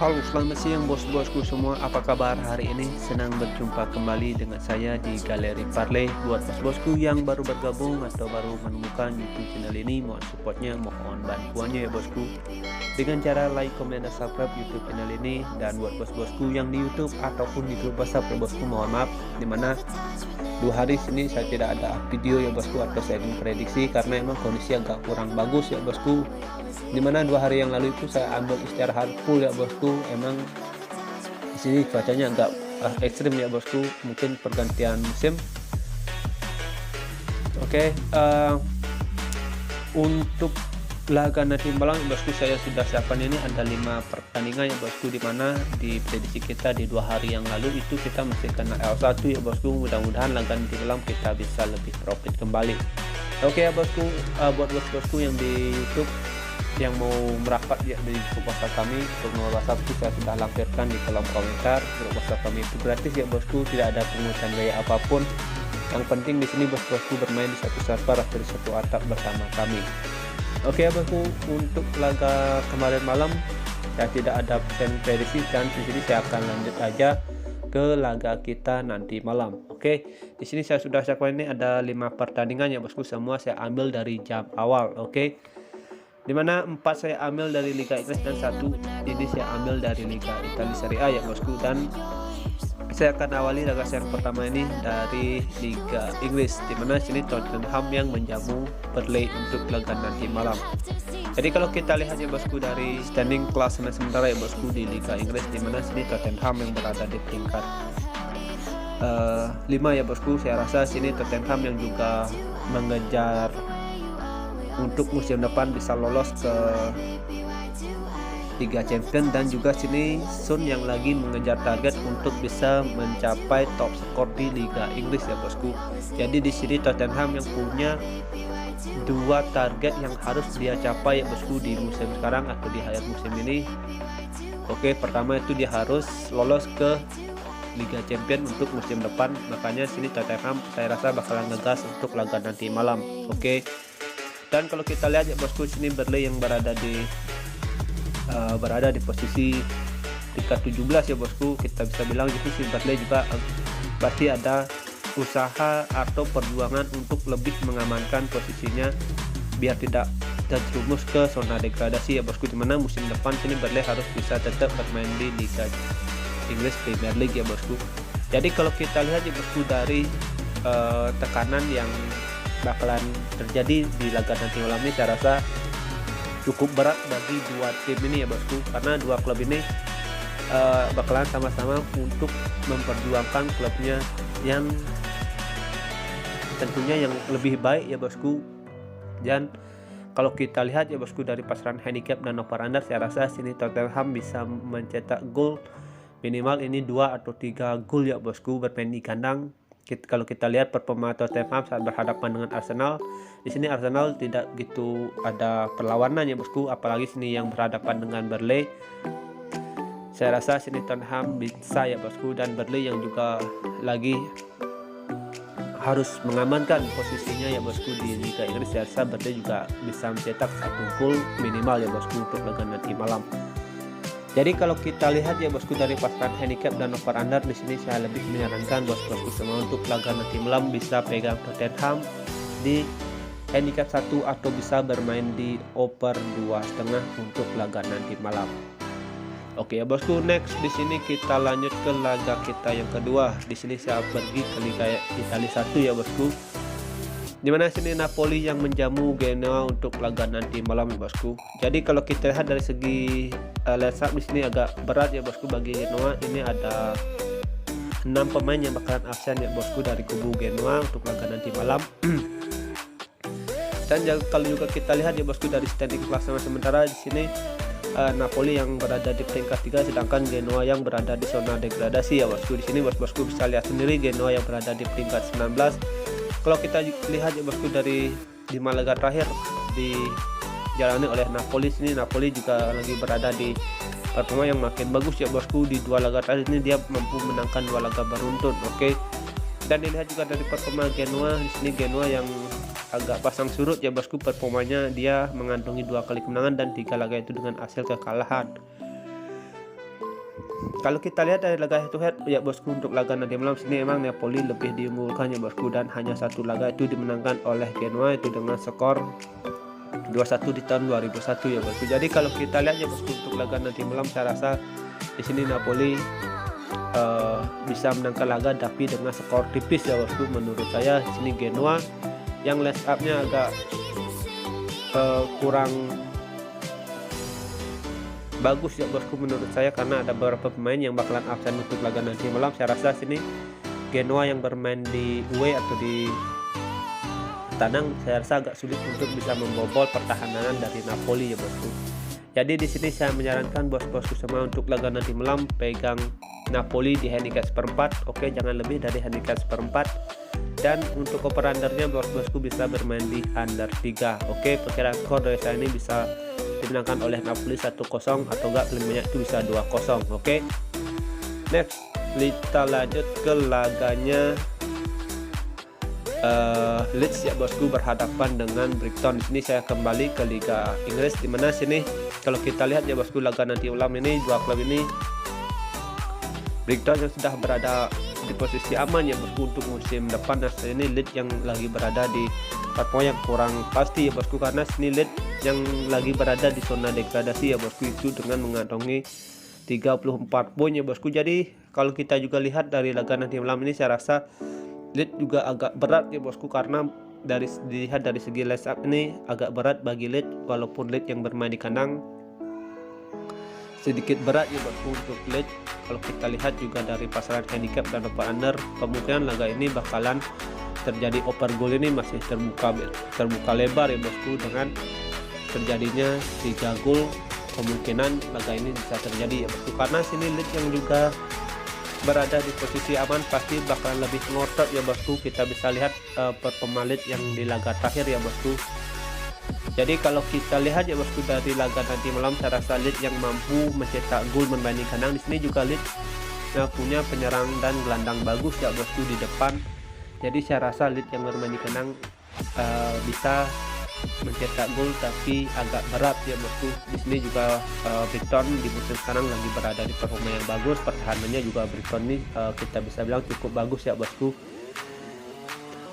Halo, selamat siang bos-bosku semua. Apa kabar hari ini? Senang berjumpa kembali dengan saya di Galeri Parley. Buat bos-bosku yang baru bergabung atau baru menemukan YouTube channel ini, mohon supportnya, mohon bantuannya ya bosku. Dengan cara like, komen, dan subscribe YouTube channel ini. Dan buat bos-bosku yang di YouTube ataupun di grup WhatsApp ya bosku, mohon maaf. Dimana 2 hari sini saya tidak ada video ya bosku, atau saya ingin prediksi karena emang kondisi agak kurang bagus ya bosku. Dimana 2 hari yang lalu itu saya ambil istirahat full ya bosku. Emang di sini cuacanya agak ekstrim ya bosku, mungkin pergantian musim. Oke, untuk laga nanti malam bosku, saya sudah siapkan ini ada 5 pertandingan ya bosku, dimana di prediksi kita di 2 hari yang lalu itu kita masih kena L1 ya bosku. Mudah-mudahan laga nanti malam kita bisa lebih profit kembali. Oke ya bosku, buat bos-bosku yang di YouTube yang mau merapat ya di grup WhatsApp kami, untuk nomor WhatsApp itu saya sudah lampirkan di kolom komentar. Grup WhatsApp kami itu gratis ya bosku, tidak ada pungutan biaya apapun. Yang penting di sini bos-bosku bermain di satu server atau di satu atap bersama kami. Oke ya bosku, untuk laga kemarin malam saya tidak ada pesan prediksi, dan di sini saya akan lanjut aja ke laga kita nanti malam. Oke, di sini saya sudah siapkan ini ada 5 pertandingan ya bosku, semua saya ambil dari jam awal. Oke, dimana 4 saya ambil dari Liga Inggris dan 1 ini saya ambil dari Liga Italia Serie A ya bosku. Dan saya akan awali laga yang pertama ini dari Liga Inggris, dimana sini Tottenham yang menjamu Burnley untuk laga nanti malam. Jadi kalau kita lihat ya bosku dari standing klasemen sementara ya bosku di Liga Inggris, dimana sini Tottenham yang berada di peringkat 5 ya bosku. Saya rasa sini Tottenham yang juga mengejar untuk musim depan bisa lolos ke Liga Champions, dan juga sini Son yang lagi mengejar target untuk bisa mencapai top skor di Liga Inggris ya bosku. Jadi di sini Tottenham yang punya 2 target yang harus dia capai ya bosku di musim sekarang atau di akhir musim ini. Oke, pertama itu dia harus lolos ke Liga Champions untuk musim depan. Makanya sini Tottenham saya rasa bakalan ngegas untuk laga nanti malam. Oke. Dan kalau kita lihat ya bosku, sini Burnley yang berada di posisi peringkat 17 ya bosku. Kita bisa bilang gitu sih, Burnley juga pasti ada usaha atau perjuangan untuk lebih mengamankan posisinya biar tidak terjerumus ke zona degradasi ya bosku. Dimana musim depan sini Burnley harus bisa tetap bermain di Liga Inggris Premier League ya bosku. Jadi kalau kita lihat ya bosku dari tekanan yang bakalan terjadi di laga nanti malam ini, saya rasa cukup berat bagi 2 tim ini ya bosku, karena 2 klub ini bakalan sama-sama untuk memperjuangkan klubnya yang tentunya yang lebih baik ya bosku. Dan kalau kita lihat ya bosku dari pasaran handicap dan over under, saya rasa sini Tottenham bisa mencetak gol minimal ini 2 atau 3 gol ya bosku bermain di kandang. Kalau kita lihat performa Tottenham saat berhadapan dengan Arsenal, di sini Arsenal tidak gitu ada perlawanan ya bosku, apalagi sini yang berhadapan dengan Burnley. Saya rasa sini Tottenham bisa ya bosku, dan Burnley yang juga lagi harus mengamankan posisinya ya bosku di Liga Inggris. Saya rasa Burnley juga bisa mencetak 1 gol minimal ya bosku untuk laga nanti malam. Jadi kalau kita lihat ya bosku dari pasaran handicap dan over under, di sini saya lebih menyarankan bos-bosku semua untuk laga nanti malam bisa pegang Tottenham di handicap 1 atau bisa bermain di over 2,5 untuk laga nanti malam. Oke ya bosku, next di sini kita lanjut ke laga kita yang kedua. Di sini saya pergi ke Liga Italia 1 ya bosku, dimana sini Napoli yang menjamu Genoa untuk laga nanti malam ya bosku. Jadi kalau kita lihat dari segi line up di sini agak berat ya bosku bagi Genoa. Ini ada 6 pemain yang bakalan absen ya bosku dari kubu Genoa untuk laga nanti malam. Dan kalau juga kita lihat ya bosku dari standing klasemen sementara, di sini Napoli yang berada di peringkat 3, sedangkan Genoa yang berada di zona degradasi ya bosku. Di sini bosku bisa lihat sendiri Genoa yang berada di peringkat 19. Kalau kita lihat ya bosku dari 5 laga terakhir dijalani oleh Napoli, sini Napoli juga lagi berada di performa yang makin bagus ya bosku. Di 2 laga terakhir ini dia mampu menangkan 2 laga beruntun. Oke. Dan dilihat juga dari performa Genoa, di sini Genoa yang agak pasang surut ya bosku performanya. Dia mengantongi 2 kali kemenangan dan 3 laga itu dengan hasil kekalahan. Kalau kita lihat dari laga head to head ya bosku, untuk laga nanti malam sini emang Napoli lebih diunggulkan ya bosku, dan hanya satu laga itu dimenangkan oleh Genoa itu dengan skor 2-1 di tahun 2001 ya bosku. Jadi kalau kita lihat ya bosku, untuk laga nanti malam saya rasa di sini Napoli bisa menangkan laga tapi dengan skor tipis ya bosku. Menurut saya di sini Genoa yang line up-nya agak kurang bagus ya bosku menurut saya, karena ada beberapa pemain yang bakalan absen untuk laga nanti malam. Saya rasa sini Genoa yang bermain di away atau di tanang saya rasa agak sulit untuk bisa membobol pertahanan dari Napoli ya bosku. Jadi di sini saya menyarankan bos-bosku semua untuk laga nanti malam pegang Napoli di handicap seperempat. Oke, jangan lebih dari handicap seperempat. Dan untuk over undernya bos-bosku bisa bermain di under 3. Oke, perkiraan skor dari saya ini bisa dimenangkan oleh Napoli 1-0 atau enggak paling banyak itu bisa 2-0. Oke. Next, kita lanjut ke laganya Leeds ya bosku berhadapan dengan Brighton. Di sini saya kembali ke Liga Inggris, di mana sini kalau kita lihat ya bosku, laga nanti malam ini dua klub ini Brighton yang sudah berada di posisi aman ya bosku untuk musim depan, dan ini Leeds yang lagi berada di part yang kurang pasti ya bosku, karena sini Leeds yang lagi berada di zona degradasi ya bosku, itu dengan mengantongi 34 poin ya bosku. Jadi kalau kita juga lihat dari laga nanti malam ini saya rasa Leeds juga agak berat ya bosku, karena dilihat dari segi line up ini agak berat bagi Leeds, walaupun Leeds yang bermain di kandang sedikit berat ya bosku untuk Leeds. Kalau kita lihat juga dari pasaran handicap dan over under, kemungkinan laga ini bakalan terjadi over goal ini masih terbuka lebar ya bosku, dengan terjadinya 3 gol kemungkinan laga ini bisa terjadi ya bosku, karena sini Leeds yang juga berada di posisi aman pasti bakalan lebih ngotot ya bosku. Kita bisa lihat performa Leeds yang di laga terakhir ya bosku. Jadi kalau kita lihat ya bosku dari laga nanti malam, saya rasa Leeds yang mampu mencetak gol bermain di kandang. Di sini juga Leeds punya penyerang dan gelandang bagus ya bosku di depan. Jadi saya rasa Leeds yang bermain di kandang bisa mencetak gol, tapi agak berat ya bosku. Di sini juga Brighton di musim sekarang lagi berada di performa yang bagus, pertahanannya juga Brighton ini kita bisa bilang cukup bagus ya bosku.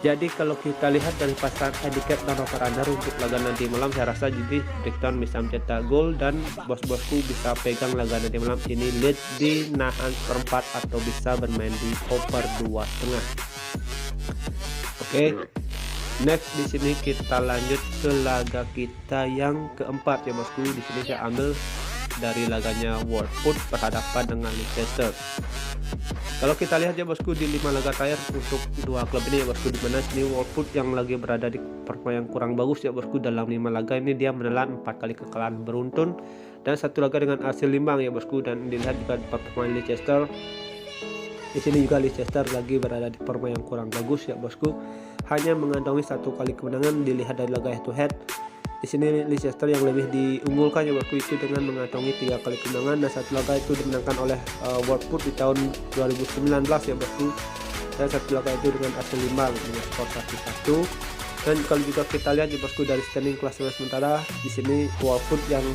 Jadi kalau kita lihat dari pasar handicap dan over under untuk laga nanti malam, saya rasa jadi Brighton bisa mencetak gol, dan bos-bosku bisa pegang laga nanti malam ini Leeds di nahan seperempat atau bisa bermain di over 2,5. Oke. Next di sini kita lanjut ke laga kita yang keempat ya bosku. Di sini saya ambil dari laganya Watford berhadapan dengan Leicester. Kalau kita lihat ya bosku di 5 laga terakhir untuk dua klub ini ya bosku, di mana sini Watford yang lagi berada di performa yang kurang bagus ya bosku. Dalam 5 laga ini dia menelan 4 kali kekalahan beruntun dan 1 laga dengan hasil imbang ya bosku. Dan dilihat juga performa Leicester. Di sini juga Leicester lagi berada di performa yang kurang bagus ya bosku, hanya mengantongi 1 kali kemenangan. Dilihat dari laga head to head, di sini Leicester yang lebih diunggulkan ya bosku, itu dengan mengantongi 3 kali kemenangan, dan 1 laga itu dimenangkan oleh Watford di tahun 2019 ya bosku, dan 1 laga itu dengan hasil imbang dengan skor 1-1. Dan kalau juga kita lihat ya bosku dari standing klasemen sementara, di sini Watford yang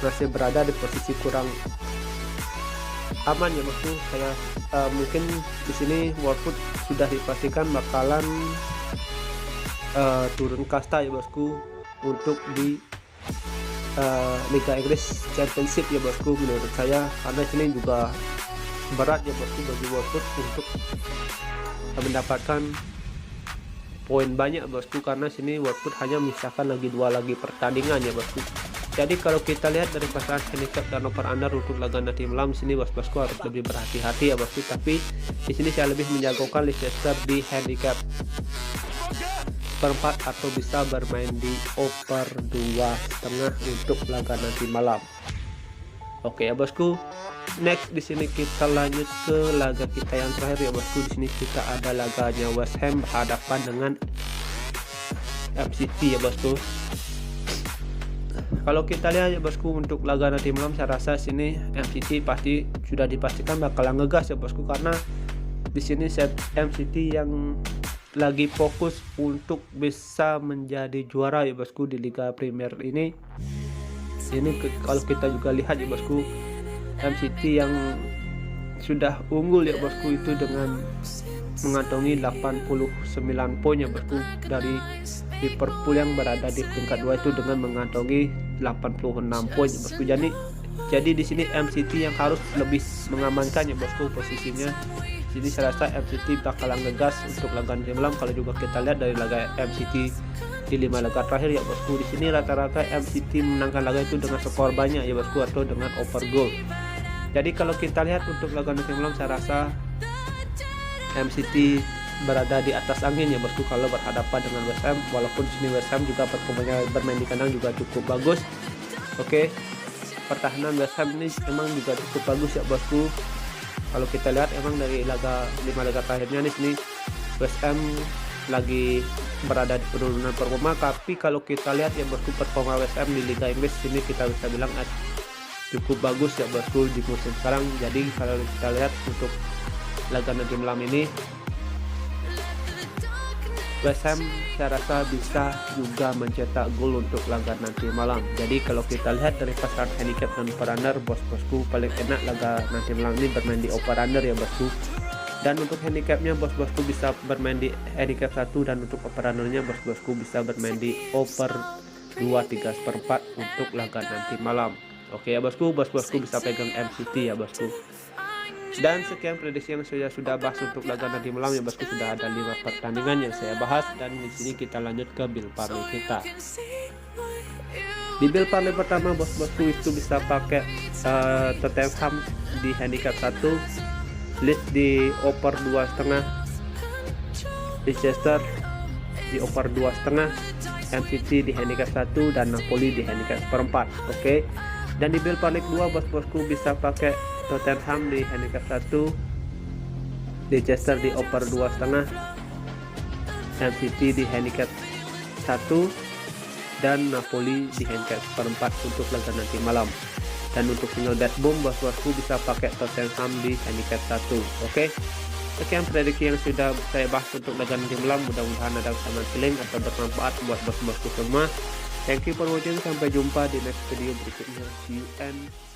masih berada di posisi kurang aman ya bosku. Saya mungkin di sini Watford sudah dipastikan bakalan turun kasta ya bosku untuk di Liga Inggris Championship ya bosku menurut saya, karena sini juga berat ya bosku bagi Watford untuk mendapatkan poin banyak bosku, karena sini Watford hanya menyisakan lagi 2 pertandingan ya bosku. Jadi kalau kita lihat dari pasaran handicap dan over under untuk laga nanti malam, sini bos-bosku harus lebih berhati-hati ya bosku. Tapi di sini saya lebih menjagokan Leicester di handicap seperempat atau bisa bermain di over 2,5 untuk laga nanti malam. Oke ya bosku. Next di sini kita lanjut ke laga kita yang terakhir ya bosku. Di sini kita ada laganya West Ham berhadapan dengan MCT ya bosku. Kalau kita lihat ya bosku untuk laga nanti malam, saya rasa sini MCT pasti sudah dipastikan bakalan ngegas ya bosku, karena di sini MCT yang lagi fokus untuk bisa menjadi juara ya bosku di Liga Premier ini. Ini kalau kita juga lihat ya bosku, MCT yang sudah unggul ya bosku, itu dengan mengantongi 89 poin ya bosku dari Liverpool yang berada di peringkat 2 itu dengan mengantongi 86 poin ya bosku. Jadi di sini MCT yang harus lebih mengamankan ya bosku posisinya. Jadi saya rasa MCT bakalan ngegas untuk laga nanti malam. Kalau juga kita lihat dari laga MCT di 5 laga terakhir ya bosku, di sini rata-rata MCT menangkan laga itu dengan skor banyak ya bosku, atau dengan over goal. Jadi kalau kita lihat untuk laga nanti malam, saya rasa MCT berada di atas angin ya bosku kalau berhadapan dengan West Ham. Walaupun sini West Ham juga performanya bermain di kandang juga cukup bagus. Oke, pertahanan West Ham ini emang juga cukup bagus ya bosku. Kalau kita lihat emang dari 5 laga terakhirnya nih, sini West Ham lagi berada di penurunan performa. Tapi kalau kita lihat ya bosku, performa West Ham di Liga Inggris sini kita bisa bilang cukup bagus ya bosku di musim sekarang. Jadi kalau kita lihat untuk laga nanti malam ini, West Ham saya rasa bisa juga mencetak gol untuk laga nanti malam. Jadi kalau kita lihat dari pasaran handicap dan over under, bos-bosku paling enak laga nanti malam ini bermain di over under ya bosku. Dan untuk handicapnya bos-bosku bisa bermain di handicap 1, dan untuk over undernya bos-bosku bisa bermain di over 2/3/4 untuk laga nanti malam. Oke ya bosku, bos-bosku bisa pegang MCT ya bosku. Dan sekian prediksi yang saya sudah bahas untuk laga nanti malam ya bosku. Sudah ada 5 pertandingan yang saya bahas, dan di sini kita lanjut ke Bill Parlay kita. Di Bill Parlay pertama bos-bosku itu bisa pakai Tottenham di handicap 1, Leeds di over 2,5, Leicester di over 2,5, MCT di handicap 1, dan Napoli di handicap 1/4. Oke. Dan di Bill Parlay 2 bos-bosku bisa pakai Tottenham di handicap 1, Leicester di over 2,5, MCT di handicap 1, dan Napoli di handicap 1/4 untuk laga nanti malam. Dan untuk single bet boom bos-bosku bisa pakai Tottenham di handicap 1. Oke. Sekian prediksi yang sudah saya bahas untuk laga nanti malam. Mudah-mudahan ada kesamaan feeling atau bermanfaat buat bos-bosku semua. Thank you for watching. Sampai jumpa di next video berikutnya. See you and